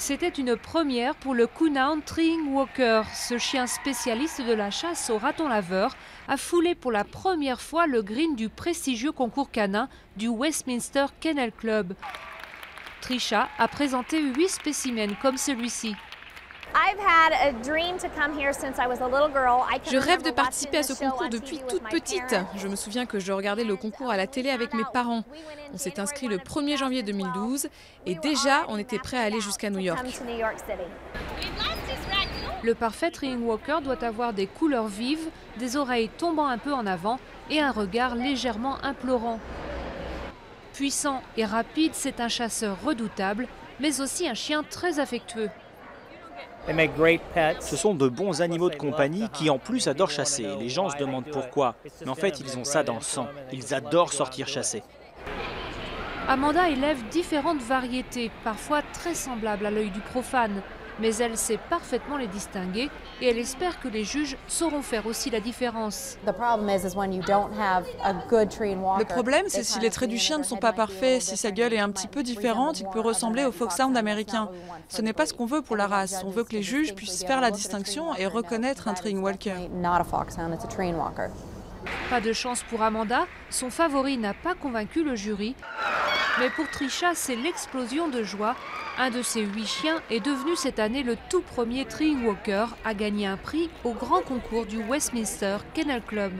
C'était une première pour le Coonhound Treeing Walker. Ce chien spécialiste de la chasse au raton laveur a foulé pour la première fois le green du prestigieux concours canin du Westminster Kennel Club. Trisha a présenté 8 spécimens comme celui-ci. Je rêve de participer à ce concours depuis toute petite. Je me souviens que je regardais le concours à la télé avec mes parents. On s'est inscrit le 1er janvier 2012 et déjà on était prêt à aller jusqu'à New York. Le parfait Treeing Walker doit avoir des couleurs vives, des oreilles tombant un peu en avant et un regard légèrement implorant. Puissant et rapide, c'est un chasseur redoutable, mais aussi un chien très affectueux. Ce sont de bons animaux de compagnie qui en plus adorent chasser. Les gens se demandent pourquoi, mais en fait ils ont ça dans le sang. Ils adorent sortir chasser. Amanda élève différentes variétés, parfois très semblables à l'œil du profane. Mais elle sait parfaitement les distinguer et elle espère que les juges sauront faire aussi la différence. Le problème, c'est si les traits du chien ne sont pas parfaits, si sa gueule est un petit peu différente, il peut ressembler au Foxhound américain. Ce n'est pas ce qu'on veut pour la race. On veut que les juges puissent faire la distinction et reconnaître un Treeing Walker. Pas de chance pour Amanda, son favori n'a pas convaincu le jury. Mais pour Trisha, c'est l'explosion de joie. Un de ses 8 chiens est devenu cette année le tout premier Treeing Walker à gagner un prix au grand concours du Westminster Kennel Club.